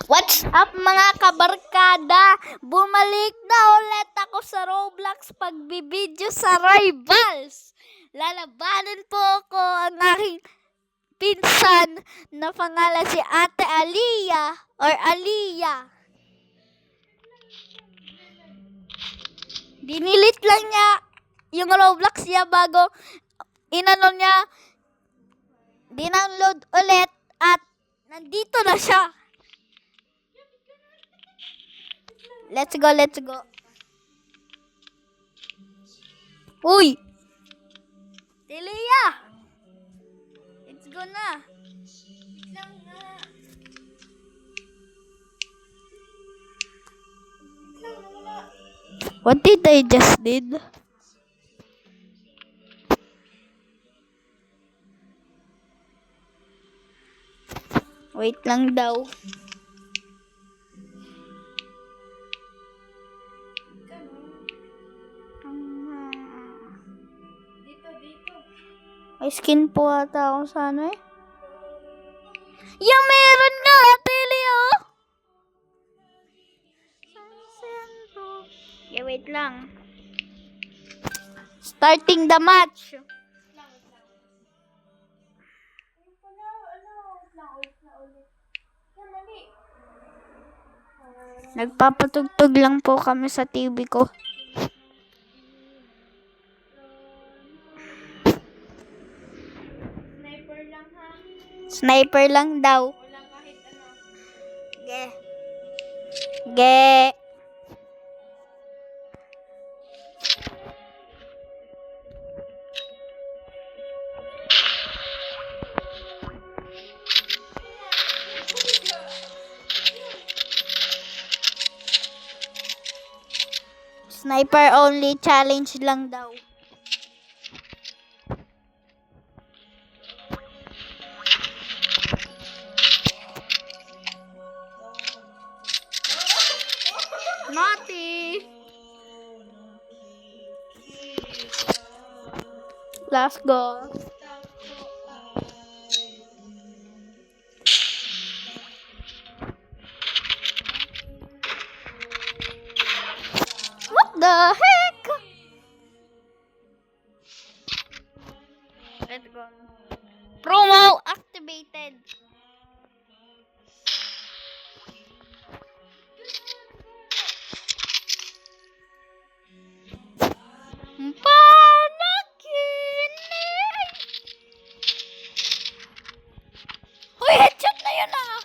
What's up mga kabarkada? Bumalik na ulit ako sa Roblox pagbibideo sa Rivals. Lalabanan po ako ang aking pinsan na pangalan si Ate Aliyah or Aliyah. Dinilit lang niya yung Roblox niya bago dinownload ulit at nandito na siya. Let's go. Uy! Aliyah! Let's go na. What did I just did? Wait lang daw. May skin po ata ako sa ano eh. Yeah, meron nga, Ate Aliyah. Yeah, wait lang. Starting the match. Nagpapatugtog lang po kami sa TV ko. Sniper lang daw. Walang kahit ano. Ge. Sniper only challenge lang daw. Naughty. Let's go. What the heck? Let's go. Promo activated. Uy, headshot na yun ah!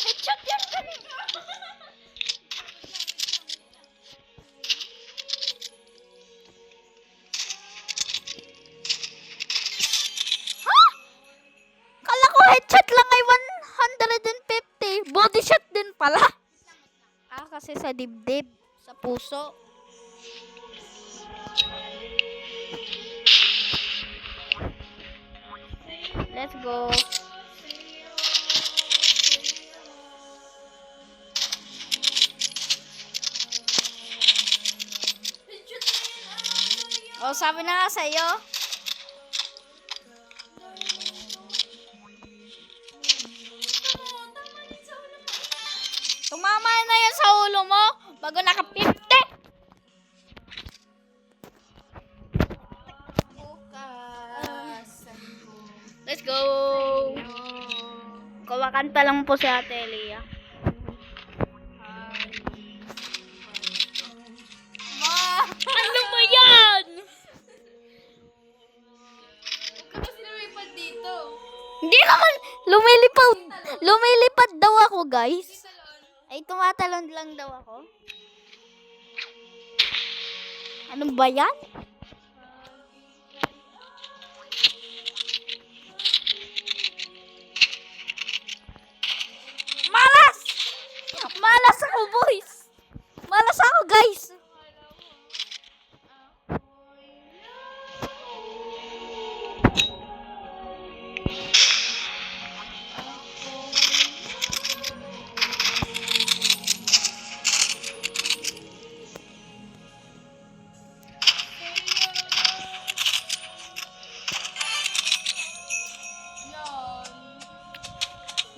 Headshot yun kanina! Ha? Kala ko headshot lang ay 150. Body shot din pala. Kasi sa dibdib. Sa puso. Let's go. Oh, sabi na nga sa'yo. Tumama na yan sa ulo mo bago naka-50. Let's go! Kumakanta lang po si Ate Aliyah. Ano ba yan? Huwag ka kasi lumipad dito. Hindi naman! Lumilipad daw ako, guys. Ay, tumatalon lang daw ako. Ano ba yan? Malas ako, boys. Malas ako, guys.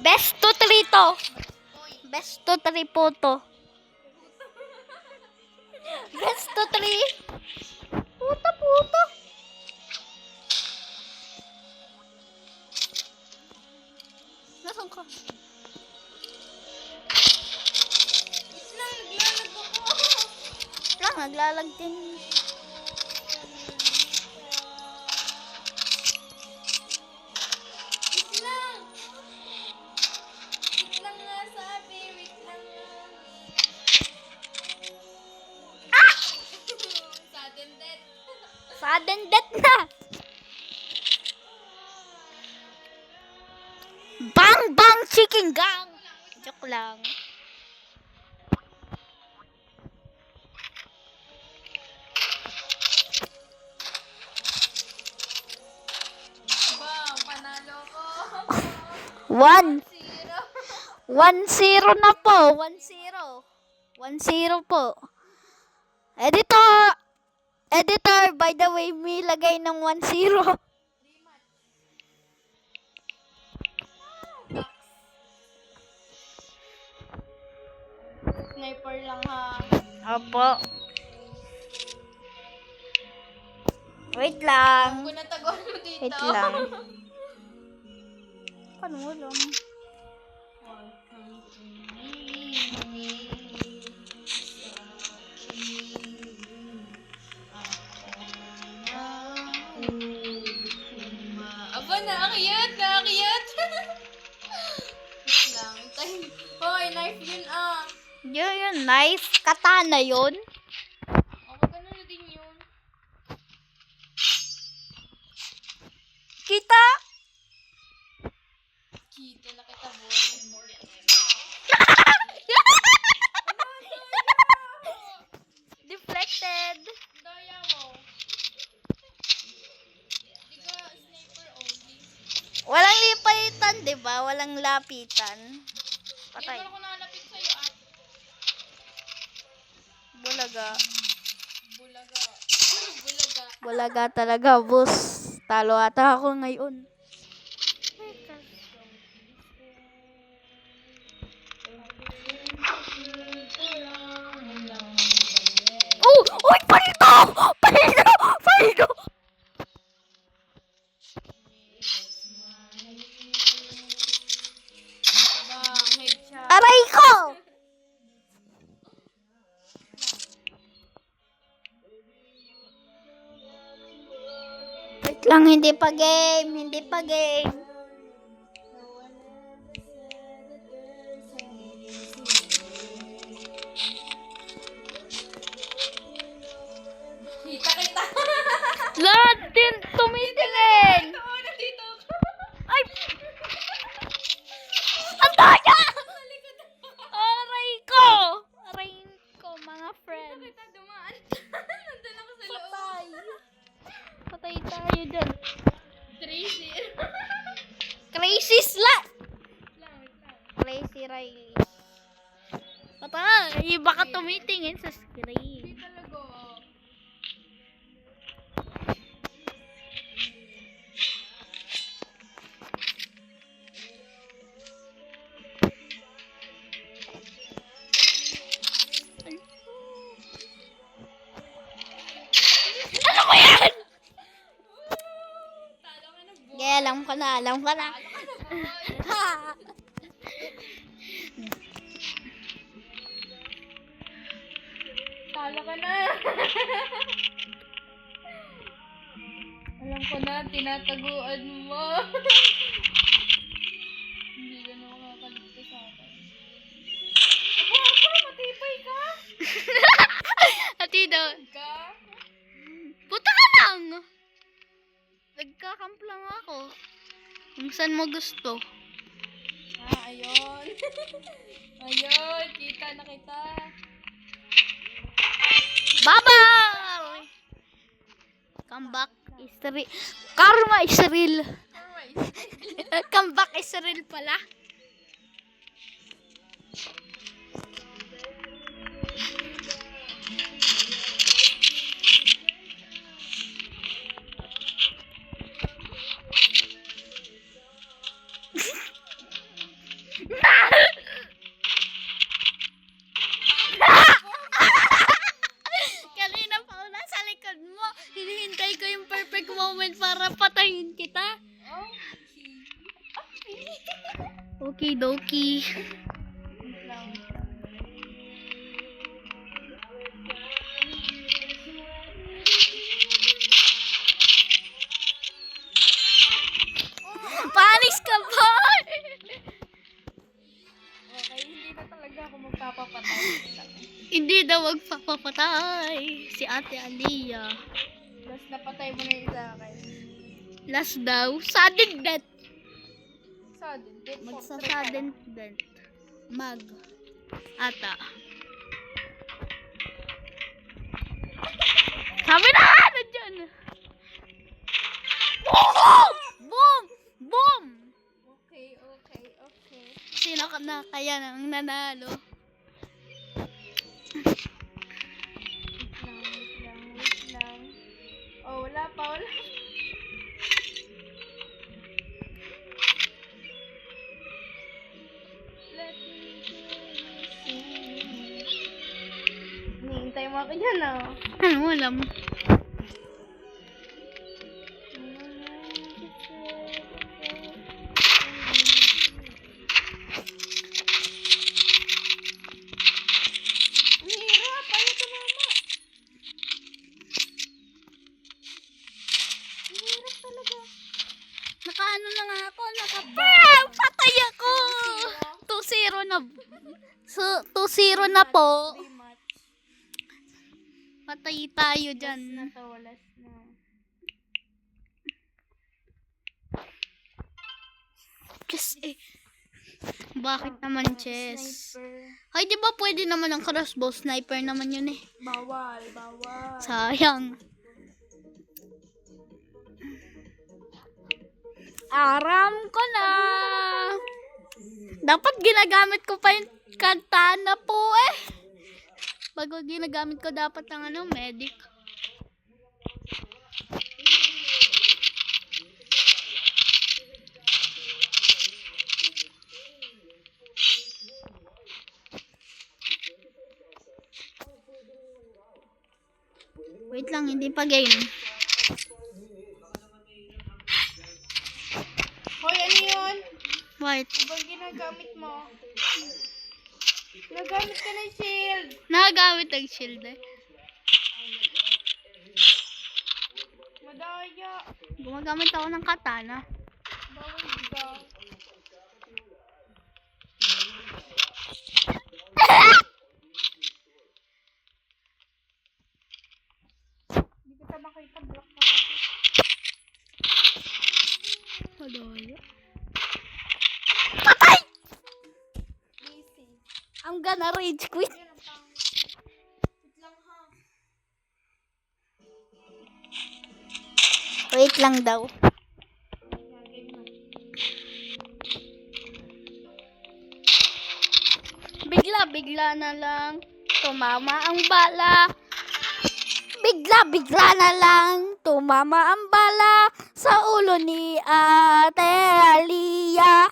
Best to 3 to. Best to 3 po to. Best to 3. Puta. Nasaan ka? Wait lang, naglalag ako. Naglalag din. Wait lang. Wait lang nga sabi, wait lang nga. Sudden death. Sudden death na. Bang chicken gang. Joke lang. Bang, panalo ko. 1 Zero. 1-0 na po. 1-0. 1-0 po. Editor, by the way, may lagay ng 1-0. Sniper lang ha. Opo. Wait lang. Kung nataguan mo dito. Wait lang. Paano mo lang? Aba, nakakiyat. Wait lang. Hoy, knife yun ah. Yun, knife. Katana yun. Magkano na din yun. Kita? Kita na kita, boy. Deflected. Daya mo. Di ka sniper only. Walang lipitan, di ba? Walang lapitan. Hindi Patay. ko nalapit sa'yo ah. Bulaga. Bulaga. Bulaga. Bulaga talaga, boss. Talo ata ako ngayon. Oh! Uy! Paldo! Paldo! Bang, headshot. Aray ko! Wait lang, hindi pa game. Kita. Lahat din tumitingin! Oo, nandito ako. Ay! Ang daya! Aray ko! Aray ko, mga friend. Kita dumaan. Nandun ako sa loob. Patay. Patay tayo dyan. 3-0. Crazy slut! Wait lang. Crazy Riley. Patay! Baka tumitingin sa screen. Hindi talaga. Ano mo yan? Talo ka na, boy. Okay, alam ko na. Talo ka na, boy. Talo ka na. Alam ko na, tinataguan mo. Hindi ka na makakaligtas sa akin. Ako, matibay ka. Atido, Ka? puta ka lang! Nagkakamp lang ako. Kung saan mo gusto. Ah, ayun. Ayun, kita na kita. Bye-bye! Come back is real. Karma is real. Alright. Come back is real pala. Okay, dokie. Wait lang. Panis ka ba? Okay, hindi na talaga ako magpapapatay. Hindi daw magpapapatay si Ate Aliyah. Tapos napatay mo na yung sa akin. Last daw, sudden death. Sudden death. Magsa-sudden death. Ata. Sabi na! Nandiyan! Boom! Boom! Boom! Okay. Sino ka na kaya nang nanalo? Wait lang. Oh, wala pa. Let me sing. Hinihintay mo ako dyan, oh. Ano, alam. Ang hirap. Ayaw tumama. Ang hirap talaga. Nakaano na nga ako, patay ako! 2-0 na. 2-0 na po. 3 match. Patay tayo Last dyan. na to. Last na. Kasi, bakit naman chess? Sniper. Ay, di ba pwede naman ang crossbow? Sniper naman yun eh. Bawal. Sayang. Aram ko na. Dapat ginagamit ko pa yung katana po eh. Bago ginagamit ko dapat ang medic. Wait lang, hindi pa game. Hoy, ano yun? Wait. Ibang ginagamit mo. Nagamit ka ng shield. Nagagamit ang shield eh. Madaya. Gumagamit ako ng katana. Bawal ka. Hindi kita makita. Block na kasi. Madaya. Patay! Easy. I'm gonna rage quit. Yan ang pang. Wait lang ha. Wait lang daw. Yan, game na. Bigla na lang tumama ang bala. Bigla na lang tumama ang bala sa ulo ni Ate Aliyah.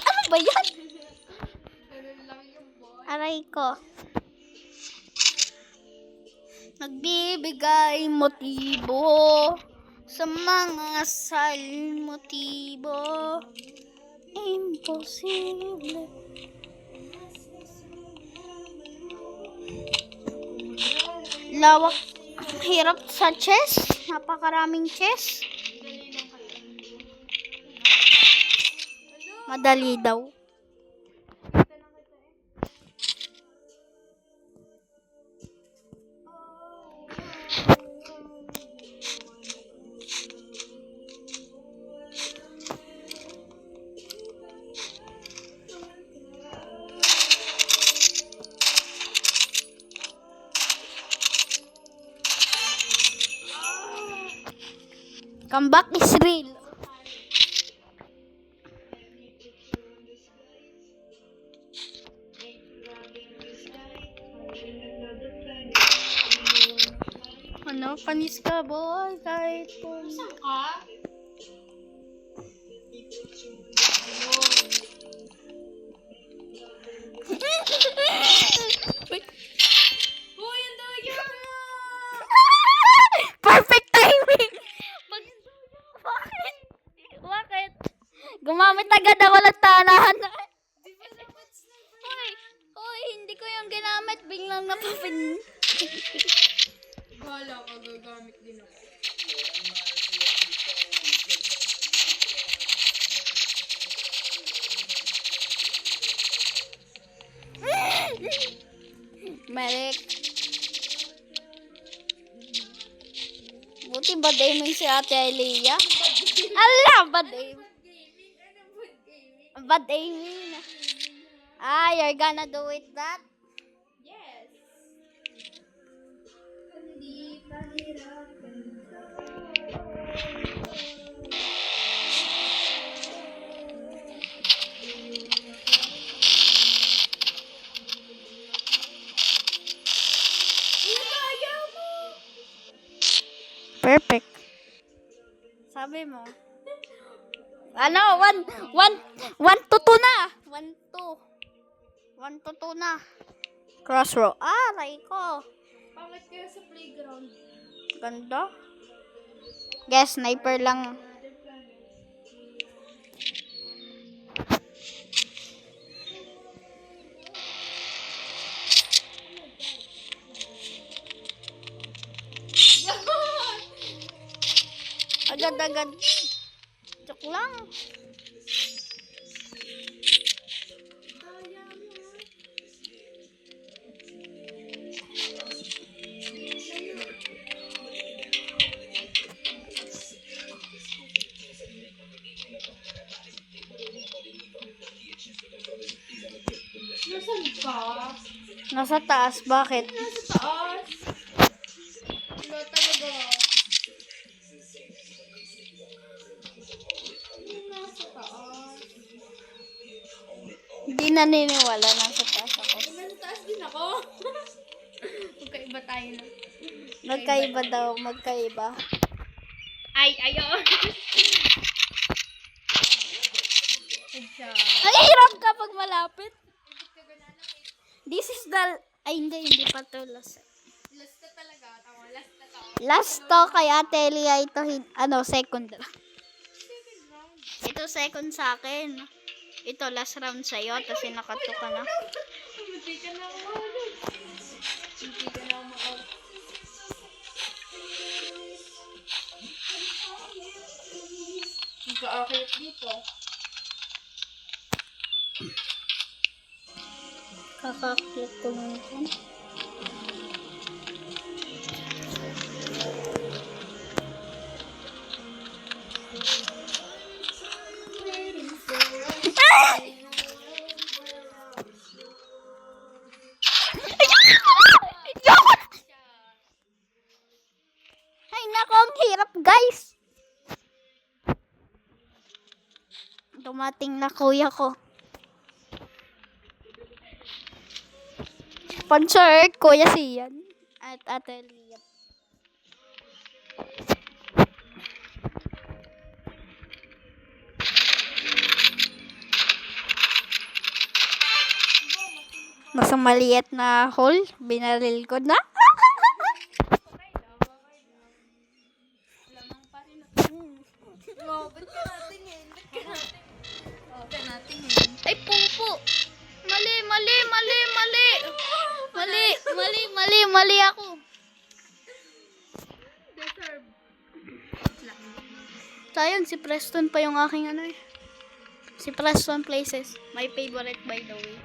Ano ba yan? Ganun lang yung boy. Aray ko. Nagbibigay motibo sa mga motibo. Imposible. Lawak. Hirap sa chess. Napakaraming chess. Madali daw. Comeback is real. Ano, panis ka boy, kahit po. Saan ka? lang ginamit, biglang napapin. Bahala ka, gagamit din ako. Merik. Buti ba daming si Ate Elia? Ala, bad aim. Gaming? Ano food gaming? Bad aiming. Ah, you're gonna do it that? Yes. Hindi pahirapan ka. Kaya mo! Perfect. Sabi mo. Ano? 1 to 2 na. 1 to 2 na. Crossroad. Ah, aray ko. Pangit kayo sa playground. Ganda. Guess, sniper lang. Another planet. Agad-agad. Joke lang. Kaya mo. Nasaan ka? Nasa taas. Bakit? Nasa taas. Wala talaga. Nasa taas. Hindi naniniwala. Nasa taas ako. Nasa taas din ako. Magkaiba tayo na. Magkaiba daw. Magkaiba. Ay, ayo. Headshot. Ang hirap kapag malapit. This is the... Ay, hindi pa to last. Last na talaga. Tama, last na to. Last to kay Ate Elia. Ito, second lang. Second round. Ito second sa akin. Ito last round sa'yo. Tapos sinakato ka na. Hindi ka na ako. Hindi ka na ako. Hindi ka akit dito. Kakaklik ko lang ito. Ay, nako, ang hirap, guys. Dumating na kuya ko. Sponsor, Kuya Sian. At Ate Elia. Mas maliit na hole, binaril ko na. Okay lang, okay lang. Lamang pa rin ako. Oh, ba't ka natingin? Ba't ka natingin? Oh, ba't ka natingin? Ay, pupo. Mali ako. Deserve. Sayang, si Preston pa yung aking ano eh. Si Preston Places. My favorite by the way.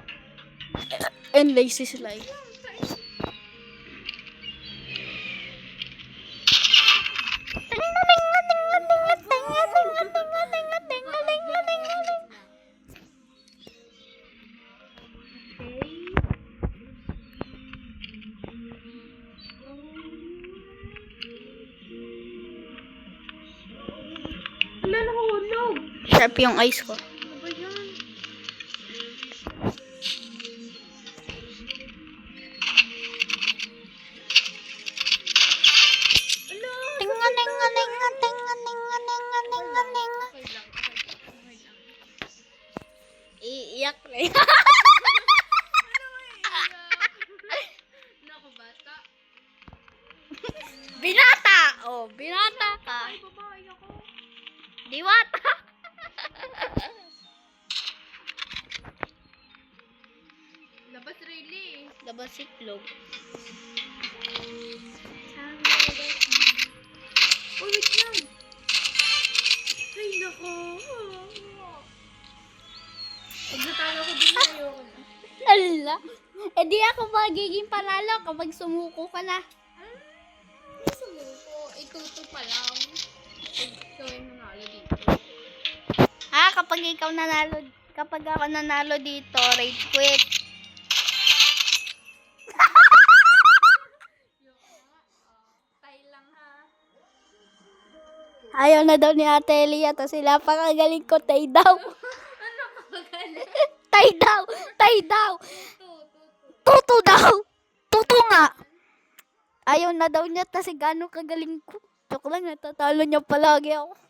And Lazy Slide. Wala, nahulog. Sharp yung eyes ko. Ano ba yan? Ala! Okay lang, okay lang. Iiyak na yan. Ano eh? Naku, bata. Binata! Oh, binata ka. Ay, babae ako. Diwata! Labas really. Labas itlog. Oh, wait lang. Ay, nako. Pag natalo ko din, ayoko na. Ala. Eh di ako magiging panalo kapag sumuko ka na. Sumuko. Ituto pa lang. Pag ikaw yung nanalo dito. Kapag ako nanalo dito, rage quit. Tay lang ha. Ayaw na daw ni Ate Elia, to sila pakagaling ko, tay daw. Ano ka galing? Tay daw, tay daw. Tuto. Tuto daw. Tuto nga. Ayaw na daw niya, kasi gano'ng kagaling ko. Joke lang, natatalo niya palagi ako.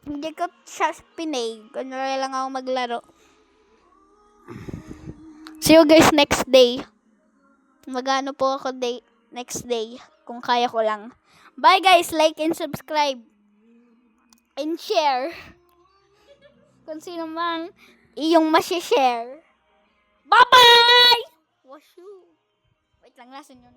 Hindi ko siya pinay. Kunwari lang ako maglaro. See you guys next day. Magano po ako next day. Kung kaya ko lang. Bye guys. Like and subscribe. And share. Kung sino mang iyong masishare. Bye-bye! Wash you. Wait lang, nasan yun?